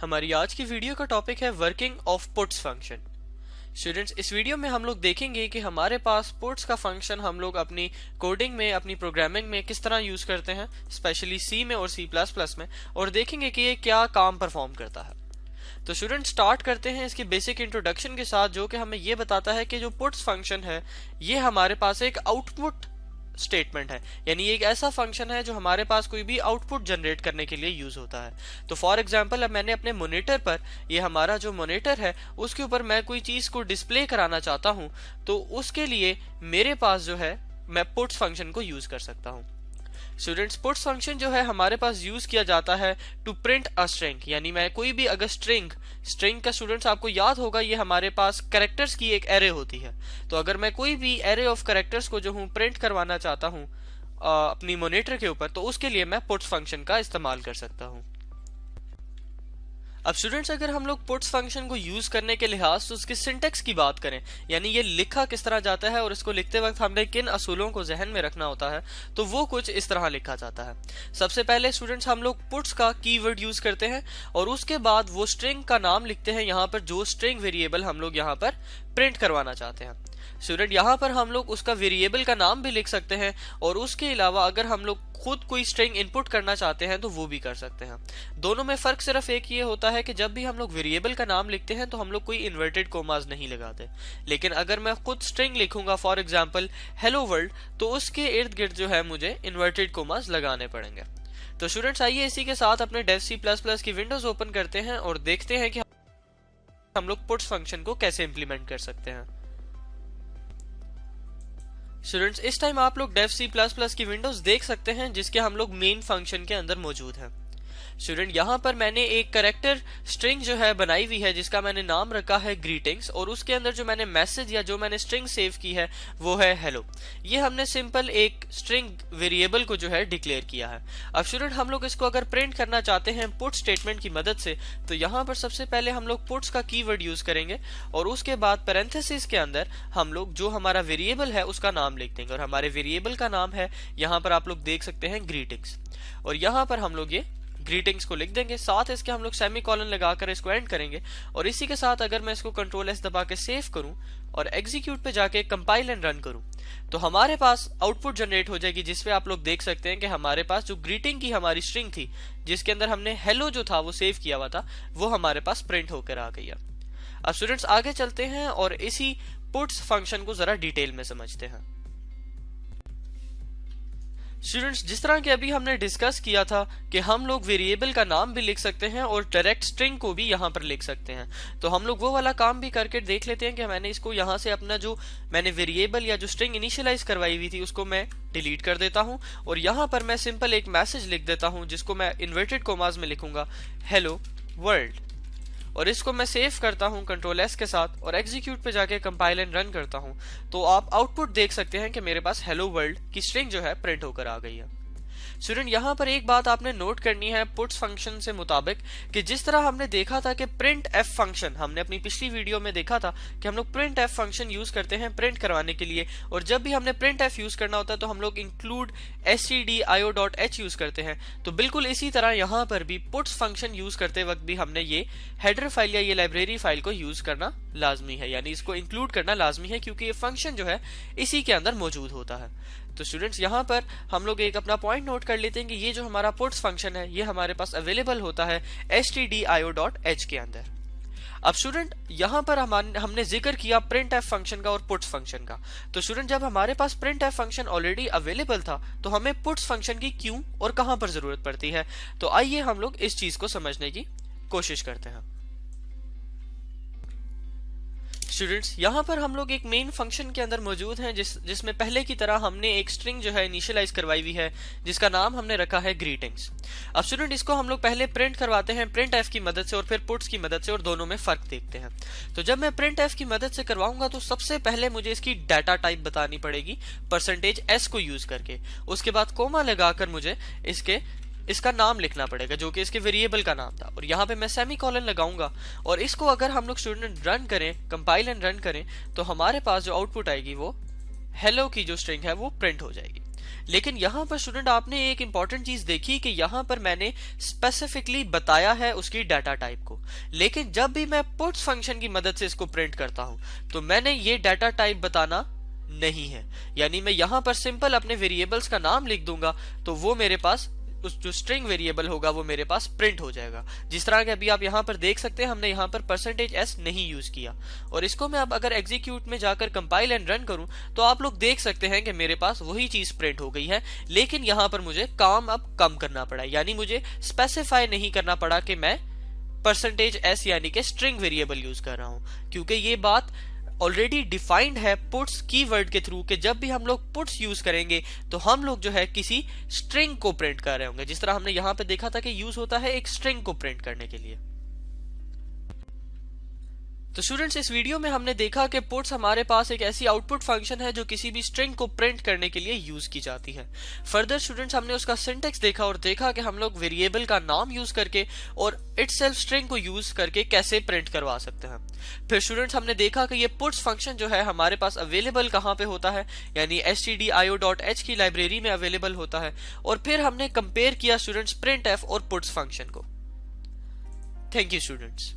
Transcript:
हमारी आज की वीडियो का टॉपिक है working of puts function. Students, इस वीडियो में हम लोग देखेंगे कि हमारे पास पुट्स का फंक्शन हम लोग अपनी कोडिंग में, अपनी प्रोग्रामिंग में किस तरह यूज करते हैं, स्पेशली सी में और C++ में, और देखेंगे कि ये क्या काम परफॉर्म करता है। तो स्टूडेंट, स्टार्ट करते हैं इसकी बेसिक इंट्रोडक्शन के साथ, जो कि हमें ये बताता है कि जो पुट्स फंक्शन है ये हमारे पास एक आउटपुट स्टेटमेंट है, यानी एक ऐसा फंक्शन है जो हमारे पास कोई भी आउटपुट जनरेट करने के लिए यूज होता है। तो फॉर एग्जांपल, अब मैंने अपने मॉनिटर पर, ये हमारा जो मॉनिटर है उसके ऊपर मैं कोई चीज को डिस्प्ले कराना चाहता हूं, तो उसके लिए मेरे पास जो है मैं पुट्स फंक्शन को यूज कर सकता हूं। स्टूडेंट्स, पुट्स फंक्शन जो है हमारे पास यूज किया जाता है टू प्रिंट अ स्ट्रिंग, यानी मैं कोई भी अगर स्ट्रिंग का, स्टूडेंट्स आपको याद होगा ये हमारे पास कैरेक्टर्स की एक एरे होती है। तो अगर मैं कोई भी एरे ऑफ कैरेक्टर्स को जो हूँ प्रिंट करवाना चाहता हूँ अपनी मॉनिटर के ऊपर, तो उसके लिए मैं पुट्स फंक्शन का इस्तेमाल कर सकता हूँ। अब स्टूडेंट्स, अगर हम लोग पुट्स फंक्शन को यूज करने के लिहाज से उसकी सिंटेक्स की बात करें, यानी ये लिखा किस तरह जाता है और इसको लिखते वक्त हमने किन असूलों को जहन में रखना होता है, तो वो कुछ इस तरह लिखा जाता है। सबसे पहले स्टूडेंट्स, हम लोग पुट्स का कीवर्ड यूज करते हैं और उसके बाद वो स्ट्रिंग का नाम लिखते हैं यहाँ पर, जो स्ट्रिंग वेरिएबल हम लोग यहाँ पर प्रिंट करवाना चाहते हैं। स्टूडेंट, यहाँ पर हम लोग उसका वेरिएबल का नाम भी लिख सकते हैं और उसके अलावा अगर हम लोग खुद कोई स्ट्रिंग इनपुट करना चाहते हैं तो वो भी कर सकते हैं। दोनों में फर्क सिर्फ एक ये होता है कि जब भी हम लोग वेरिएबल का नाम लिखते हैं तो हम लोग कोई इन्वर्टेड कोमास नहीं लगाते, लेकिन अगर मैं खुद स्ट्रिंग लिखूंगा, फॉर एग्जांपल हेलो वर्ल्ड, तो उसके इर्द गिर्द जो है मुझे इन्वर्टेड कोमास लगाने पड़ेंगे। तो स्टूडेंट्स, आइए इसी के साथ अपने डेव C++ की विंडोज ओपन करते हैं और देखते हैं कि हम लोग पुट्स फंक्शन को कैसे इंप्लीमेंट कर सकते हैं। स्टूडेंट्स, इस टाइम आप लोग डेव C++ की विंडोज देख सकते हैं जिसके हम लोग मेन फंक्शन के अंदर मौजूद हैं। स्टूडेंट, यहाँ पर मैंने एक कैरेक्टर स्ट्रिंग जो है बनाई हुई है जिसका मैंने नाम रखा है ग्रीटिंग्स, और उसके अंदर जो मैंने मैसेज या जो मैंने स्ट्रिंग सेव की है वो है हेलो। ये हमने सिंपल एक स्ट्रिंग वेरिएबल को जो है डिक्लेयर किया है। अब स्टूडेंट, हम लोग इसको अगर प्रिंट करना चाहते हैं पुट स्टेटमेंट की मदद से, तो यहाँ पर सबसे पहले हम लोग पुट्स का कीवर्ड यूज करेंगे और उसके बाद पैरेंथेसिस के अंदर हम लोग जो हमारा वेरिएबल है उसका नाम लिख देंगे, और हमारे वेरिएबल का नाम है, यहाँ पर आप लोग देख सकते हैं, ग्रीटिंग्स, और यहाँ पर हम लोग ये ग्रीटिंग्स को लिख देंगे। साथ इसके हम लोग सेमी कॉलन लगाकर इसको एंड करेंगे, और इसी के साथ अगर मैं इसको Ctrl+S दबा के सेव करूं और एग्जीक्यूट पे जाके कंपाइल एंड रन करूं, तो हमारे पास आउटपुट जनरेट हो जाएगी, जिसपे आप लोग देख सकते हैं कि हमारे पास जो ग्रीटिंग की हमारी स्ट्रिंग थी जिसके अंदर हमने हेलो जो था वो सेव किया हुआ था, वो हमारे पास प्रिंट होकर आ गई है। अब स्टूडेंट्स, आगे चलते हैं और इसी पुट्स फंक्शन को जरा डिटेल में समझते हैं। स्टूडेंट्स, जिस तरह के अभी हमने डिस्कस किया था कि हम लोग वेरिएबल का नाम भी लिख सकते हैं और डायरेक्ट स्ट्रिंग को भी यहाँ पर लिख सकते हैं, तो हम लोग वो वाला काम भी करके देख लेते हैं कि मैंने इसको यहाँ से अपना जो मैंने वेरिएबल या जो स्ट्रिंग इनिशियलाइज करवाई हुई थी उसको मैं डिलीट कर देता हूँ, और यहाँ पर मैं सिंपल एक मैसेज लिख देता हूँ जिसको मैं इन्वर्टेड कोमास में लिखूंगा हेलो वर्ल्ड, और इसको मैं सेव करता हूं Ctrl+S के साथ और एग्जीक्यूट पे जाके कंपाइल एंड रन करता हूं, तो आप आउटपुट देख सकते हैं कि मेरे पास हेलो वर्ल्ड की स्ट्रिंग जो है प्रिंट होकर आ गई है। स्टूडेंट, यहाँ पर एक बात आपने नोट करनी है पुट्स फंक्शन से मुताबिक, कि जिस तरह हमने देखा था कि प्रिंट एफ फंक्शन, हमने अपनी पिछली वीडियो में देखा था कि हम लोग प्रिंट एफ फंक्शन यूज करते हैं प्रिंट करवाने के लिए, और जब भी हमने प्रिंट एफ यूज करना होता है तो हम लोग इंक्लूड stdio.h यूज करते हैं। तो बिल्कुल इसी तरह यहाँ पर भी पुट्स फंक्शन यूज करते वक्त भी हमने ये हेडर फाइल या ये लाइब्रेरी फाइल को यूज करना लाजमी है, यानी इसको इंक्लूड करना लाजमी है, क्योंकि ये फंक्शन जो है इसी के अंदर मौजूद होता है। तो स्टूडेंट्स, यहाँ पर हम लोग एक अपना पॉइंट नोट कर लेते हैं कि ये जो हमारा पुट्स फंक्शन है ये हमारे पास अवेलेबल होता है stdio.h के अंदर। अब स्टूडेंट, यहाँ पर हमने जिक्र किया प्रिंट एफ फंक्शन का और पुट्स फंक्शन का। तो स्टूडेंट, जब हमारे पास print f function already available था तो हमें पुट्स फंक्शन की क्यों और कहां पर जरूरत पड़ती है, तो आइए हम लोग इस चीज को समझने की कोशिश करते हैं। स्टूडेंट्स, यहाँ पर हम लोग एक मेन फंक्शन के अंदर मौजूद हैं जिसमें पहले की तरह हमने एक स्ट्रिंग जो है इनिशियलाइज करवाई हुई है जिसका नाम हमने रखा है ग्रीटिंग्स। अब स्टूडेंट, इसको हम लोग पहले प्रिंट करवाते हैं प्रिंट एफ की मदद से और फिर पुट्स की मदद से, और दोनों में फर्क देखते हैं। तो जब मैं प्रिंट एफ की मदद से करवाऊंगा तो सबसे पहले मुझे इसकी डाटा टाइप बतानी पड़ेगी %s को यूज करके, उसके बाद कोमा लगाकर मुझे इसका नाम लिखना पड़ेगा जो कि इसके वेरिएबल का नाम था, और यहाँ पे मैं सेमी कॉलन लगाऊंगा, और इसको अगर हम लोग स्टूडेंट रन करें, कंपाइल एंड रन करें, तो हमारे पास जो आउटपुट आएगी वो हेलो की जो स्ट्रिंग है वो प्रिंट हो जाएगी। लेकिन यहाँ पर स्टूडेंट आपने एक इंपॉर्टेंट चीज देखी कि यहाँ पर मैंने स्पेसिफिकली बताया है उसकी डाटा टाइप को, लेकिन जब भी मैं puts फंक्शन की मदद से इसको प्रिंट करता हूं तो मैंने ये डाटा टाइप बताना नहीं है। यानी मैं यहां पर सिंपल अपने वेरिएबल्स का नाम लिख दूंगा तो वो मेरे पास उस जो स्ट्रिंग वेरिएबल होगा वो मेरे पास प्रिंट हो जाएगा। जिस तरह के अभी आप यहाँ पर देख सकते हैं हमने यहाँ पर %s नहीं यूज किया, और इसको मैं अब अगर एग्जीक्यूट में जाकर कंपाइल एंड रन करूं तो आप लोग देख सकते हैं कि मेरे पास वही चीज प्रिंट हो गई है, लेकिन यहाँ पर मुझे काम अब कम करना पड़ा, यानी मुझे स्पेसिफाई नहीं करना पड़ा कि मैं %s यानी कि स्ट्रिंग वेरिएबल यूज कर रहा हूं, क्योंकि ये बात ऑलरेडी डिफाइंड है पुट्स कीवर्ड के थ्रू कि जब भी हम लोग पुट्स यूज करेंगे तो हम लोग जो है किसी स्ट्रिंग को प्रिंट कर रहे होंगे, जिस तरह हमने यहां पे देखा था कि यूज होता है एक स्ट्रिंग को प्रिंट करने के लिए। तो स्टूडेंट्स इस वीडियो में हमने देखा कि पुट्स हमारे पास एक ऐसी आउटपुट फंक्शन है जो किसी भी स्ट्रिंग को प्रिंट करने के लिए यूज की जाती है। फर्दर स्टूडेंट्स हमने उसका सिंटेक्स देखा और देखा कि हम लोग वेरिएबल का नाम यूज करके और इटसेल्फ स्ट्रिंग को यूज करके कैसे प्रिंट करवा सकते हैं। फिर स्टूडेंट्स हमने देखा कि ये पुट्स फंक्शन जो है हमारे पास अवेलेबल कहाँ पे होता है, यानी stdio.h की लाइब्रेरी में अवेलेबल होता है, और फिर हमने कंपेयर किया स्टूडेंट्स printf और पुट्स फंक्शन को। Thank you students.